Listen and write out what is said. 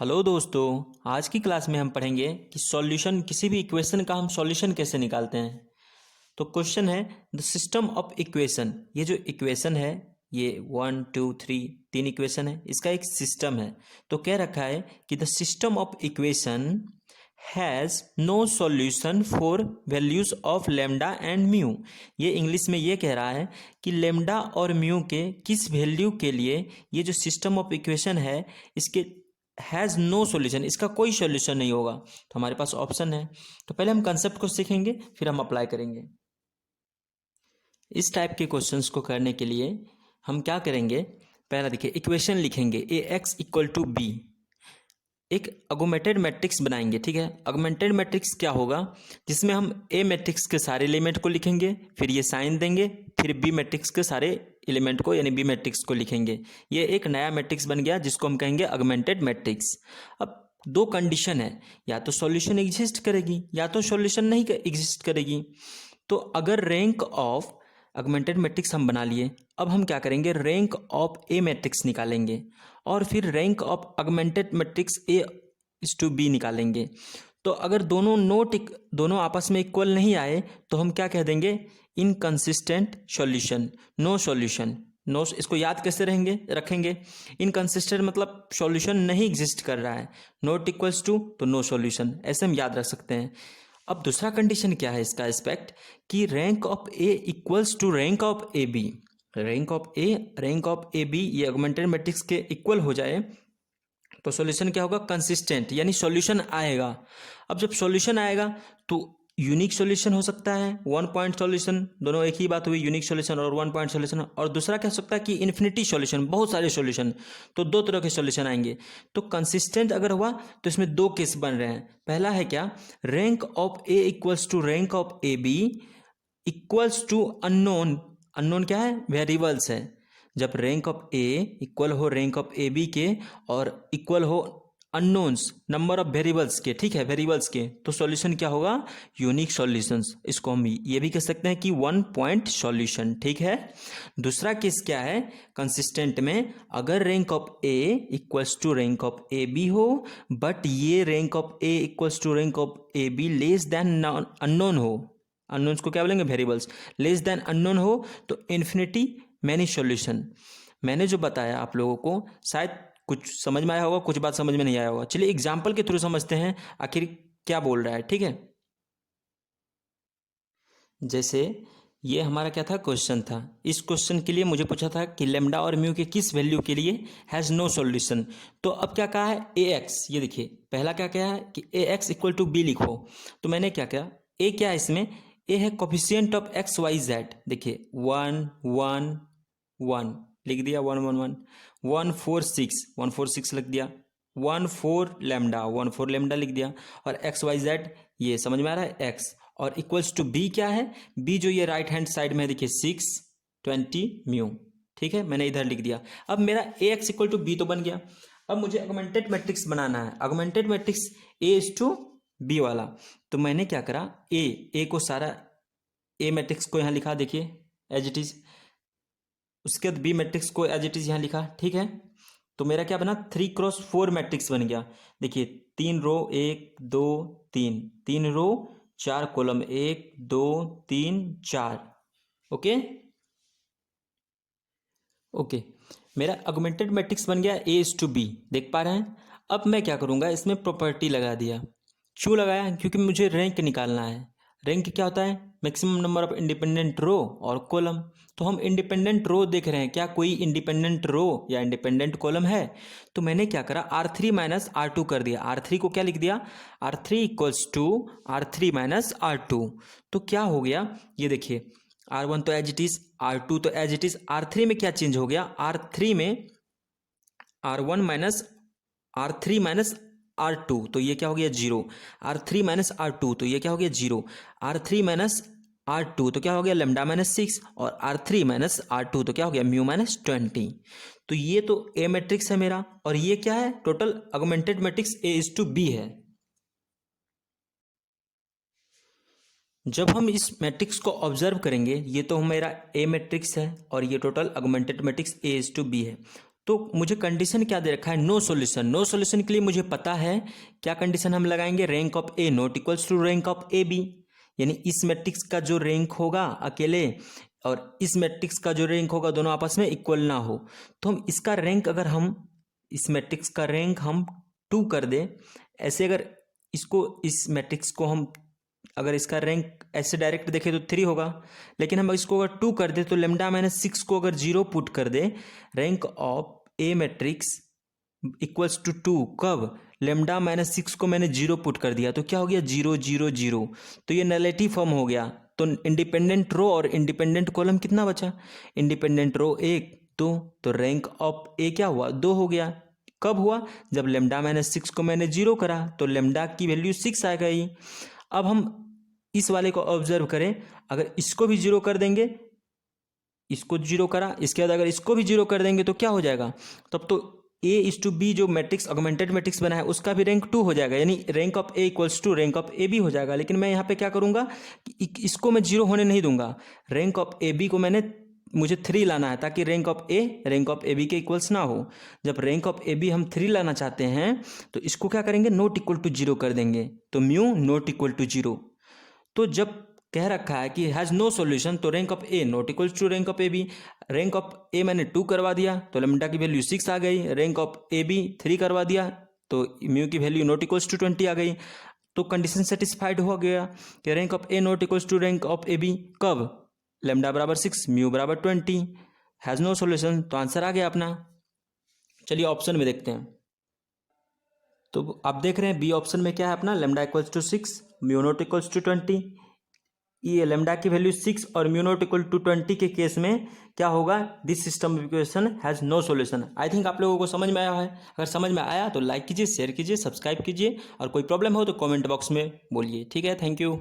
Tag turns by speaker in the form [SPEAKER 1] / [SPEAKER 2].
[SPEAKER 1] Hello दोस्तों। आज की क्लास में हम पढ़ेंगे कि सॉल्यूशन किसी भी इक्वेशन का हम सॉल्यूशन कैसे निकालते हैं। तो क्वेश्चन है द सिस्टम ऑफ इक्वेशन। ये जो इक्वेशन है ये 1 2 3 तीन इक्वेशन है, इसका एक सिस्टम है। तो कह रखा है कि the system of equation has no solution for values of lambda and mu. ये इंग्लिश में ये कह रहा है कि लेमडा और म्यू के किस वैल्यू के लिए ये जो सिस्टम ऑफ इक्वेशन है इसके हैज़ नो सॉल्यूशन, इसका कोई सॉल्यूशन नहीं होगा। तो हमारे पास ऑप्शन है। तो पहले हम कंसेप्ट को सीखेंगे फिर हम अप्लाई करेंगे। इस टाइप के क्वेश्चंस को करने के लिए हम क्या करेंगे, पहला देखिए इक्वेशन लिखेंगे ए एक्स इक्वल टू बी। एक अगुमेंटेड मैट्रिक्स बनाएंगे, ठीक है। अगुमेंटेड मैट्रिक्स क्या होगा, जिसमें हम ए मैट्रिक्स के सारे एलिमेंट को लिखेंगे, फिर ये साइन देंगे, फिर बी मैट्रिक्स के सारे एलिमेंट को यानी बी मैट्रिक्स को लिखेंगे। ये एक नया मैट्रिक्स बन गया जिसको हम कहेंगे अगुमेंटेड मैट्रिक्स। अब दो कंडीशन है, या तो सॉल्यूशन एग्जिस्ट करेगी या तो सॉल्यूशन नहीं एग्जिस्ट करेगी। तो अगर रैंक ऑफ अगमेंटेड मैट्रिक्स हम बना लिए, अब हम क्या करेंगे, रैंक ऑफ ए मैट्रिक्स निकालेंगे और फिर rank of augmented matrix A is to B निकालेंगे। तो अगर दोनों आपस में इक्वल नहीं आए तो हम क्या कह देंगे, inconsistent solution, no solution. No, इसको याद कैसे रखेंगे, इनकंसिस्टेंट मतलब सॉल्यूशन नहीं एग्जिस्ट कर रहा है, नॉट इक्वल्स टू तो नो सॉल्यूशन, ऐसे हम याद रख सकते हैं। अब दूसरा कंडीशन क्या है इसका एस्पेक्ट, कि rank of A equals to rank of A B. Rank of A B ये ऑगमेंटेड मैट्रिक्स के इक्वल हो जाए तो सॉल्यूशन क्या होगा, कंसिस्टेंट, यानी सॉल्यूशन आएगा। अब जब सॉल्यूशन आएगा तो यूनिक सॉल्यूशन हो सकता है, वन पॉइंट सॉल्यूशन, दोनों एक ही बात हुई, यूनिक सॉल्यूशन और वन पॉइंट सॉल्यूशन। और दूसरा क्या हो सकता है कि इन्फिनिटी सॉल्यूशन, बहुत सारे सॉल्यूशन, तो दो तरह के सॉल्यूशन आएंगे। तो कंसिस्टेंट अगर हुआ तो इसमें दो केस बन रहे हैं। पहला है क्या, rank of A equals to rank of A B equals to unknown. Unknown क्या है, वेरिएबल्स है। जब रैंक ऑफ ए इक्वल हो रैंक ऑफ ए बी के और इक्वल हो अननोन्स, नंबर ऑफ वेरिएबल्स के, ठीक है, वेरिएबल्स के, तो सॉल्यूशन क्या होगा, यूनिक सॉल्यूशंस। इसको हम ये भी कह सकते हैं कि वन पॉइंट सॉल्यूशन, ठीक है। दूसरा केस क्या है, कंसिस्टेंट में अगर rank of A equals to rank of A B हो बट ये rank of A equals to rank of A B less than unknown हो, अननोन्स को क्या बोलेंगे, वेरिएबल्स, लेस देन अननोन हो, तो इन्फिनिटी मैनी सॉल्यूशन। मैंने जो बताया आप लोगों को शायद कुछ समझ में आया होगा, कुछ बात समझ में नहीं आया होगा। चलिए एग्जाम्पल के थ्रू समझते हैं आखिर क्या बोल रहा है, ठीक है। जैसे ये हमारा क्या था, क्वेश्चन था। इस क्वेश्चन के लिए मुझे पूछा था कि लेमडा और म्यू के किस वैल्यू के लिए हैज़ नो सॉल्यूशन। तो अब क्या कहा है, ए एक्स, ये देखिए पहला क्या कहा है कि ए एक्स इक्वल टू बी लिखो। तो मैंने क्या किया, ए क्या है इसमें, ए है coefficient of X Y Z. देखिए 1 1 1 लिख दिया, 1 1 1 1 4 6 1 4 6 लिख दिया, 1 4 लेमडा 1 4 लेमडा लिख दिया। और एक्स वाई जेड ये समझ में आ रहा है, एक्स, और इक्वल्स टू बी क्या है, बी जो ये राइट हैंड साइड में है देखिए 6 20 म्यू, ठीक है, मैंने इधर लिख दिया। अब मेरा A X equal to B तो बन गया। अब मुझे ऑगमेंटेड मैट्रिक्स बनाना है, augmented matrix A is to B वाला। तो मैंने क्या करा, ए को सारा ए मैट्रिक्स को यहाँ लिखा, देखिए एज इट इज। उसके बाद बी मैट्रिक्स को एज इट इज यहाँ लिखा, ठीक है। तो मेरा क्या बना, 3x4 मैट्रिक्स बन गया। देखिए 3 रो 1 2 3, 3 रो 4 कॉलम, 1 2 3 4, ओके ओके। मेरा ऑगमेंटेड मैट्रिक्स बन गया ए इज टू बी, देख पा रहे हैं। अब मैं क्या करूँगा, इसमें प्रॉपर्टी लगा दिया। क्यों लगाया, क्योंकि मुझे रैंक निकालना है। रैंक क्या होता है, मैक्सिमम नंबर ऑफ इंडिपेंडेंट रो और कॉलम। तो हम इंडिपेंडेंट रो देख रहे हैं, क्या कोई इंडिपेंडेंट रो या इंडिपेंडेंट कॉलम है। तो मैंने क्या करा, R3 माइनस R2 कर दिया। R3 को क्या लिख दिया, R3 equals to R3 minus R2। तो क्या हो गया, ये देखिए R1 तो एज इट इज, R2 तो एज इट इज, R3 में क्या चेंज हो गया, R3 में R1 minus R3 minus R2, तो ये क्या हो गया 0। R3 माइनस R2 तो ये क्या हो गया 0। R3 माइनस R2 तो क्या हो गया लेमडा माइनस 6, और R3 माइनस R2 तो क्या हो गया म्यू माइनस 20। तो ये तो ए मैट्रिक्स है मेरा, और ये क्या है, total augmented matrix A is to B है। जब हम इस मैट्रिक्स को ऑब्जर्व करेंगे, ये तो मेरा ए मैट्रिक्स है और ये total augmented matrix A is to B है। तो मुझे कंडीशन क्या दे रखा है, नो सॉल्यूशन। नो सॉल्यूशन के लिए मुझे पता है क्या कंडीशन हम लगाएंगे, rank of A not equals to rank of A B, यानी इस मैट्रिक्स का जो रैंक होगा अकेले और इस मैट्रिक्स का जो रैंक होगा दोनों आपस में इक्वल ना हो। तो हम इसका रैंक, अगर हम इस मैट्रिक्स का रैंक हम 2 कर दें, ऐसे अगर इसको, इस मैट्रिक्स को हम अगर इसका रैंक ऐसे डायरेक्ट देखें तो 3 होगा, लेकिन हम इसको अगर 2 कर दे तो लेमडा माइनस 6 को अगर 0 पुट कर दे, rank of A matrix equals to 2, कब, लेमडा माइनस 6 को मैंने 0 पुट कर दिया तो क्या हो गया, 0 0 0, तो ये नलिटी फॉर्म हो गया। तो इंडिपेंडेंट रो और इंडिपेंडेंट कॉलम कितना बचा, इंडिपेंडेंट रो 1 2, तो रैंक ऑफ ए क्या हुआ, 2 हो गया। कब हुआ, जब लेमडा माइनस 6 को मैंने 0 करा तो लेमडा की वैल्यू 6 आ गई। अब हम इस वाले को ऑब्जर्व करें, अगर इसको भी 0 कर देंगे, इसको 0 करा, इसके बाद अगर इसको भी 0 कर देंगे तो क्या हो जाएगा, तब तो ए इज टू बी जो मैट्रिक्स ऑगमेंटेड मैट्रिक्स बना है उसका भी रैंक 2 हो जाएगा, यानी rank of A equals to rank of A B हो जाएगा। लेकिन मैं यहाँ पे क्या करूँगा कि इसको मैं 0 होने नहीं दूंगा, रैंक ऑफ ए बी को मुझे 3 लाना है ताकि rank of A rank of A B के इक्वल्स ना हो। जब रैंक ऑफ ए बी हम 3 लाना चाहते हैं तो इसको क्या करेंगे, नॉट इक्वल टू 0 कर देंगे, तो म्यू नॉट इक्वल टू 0। तो जब कह रखा है कि हैज़ नो सॉल्यूशन तो rank of A not equals to rank of A B, rank of A मैंने 2 करवा दिया तो लेमडा की वैल्यू 6 आ गई, रैंक ऑफ ए बी 3 करवा दिया तो म्यू की वैल्यू नॉट इक्वल्स टू 20 आ गई। तो कंडीशन सेटिस्फाइड हो गया कि rank of A not equals to rank of A B, कब, लेमडा बराबर 6 म्यू बराबर 20, हैज़ नो सॉल्यूशन, तो आंसर आ गया अपना। चलिए ऑप्शन में देखते हैं। तो आप देख रहे हैं बी ऑप्शन में क्या है अपना, lambda equals to 6 mu not equals to 20। ये लेमडा की वैल्यू 6 और म्यू नॉट इक्वल टू 20 के केस में क्या होगा, this system of equation has no solution. I think आप लोगों को समझ में आया है। अगर समझ में आया तो लाइक कीजिए, शेयर कीजिए, सब्सक्राइब कीजिए, और कोई प्रॉब्लम हो तो कमेंट बॉक्स में बोलिए। ठीक है, थैंक यू।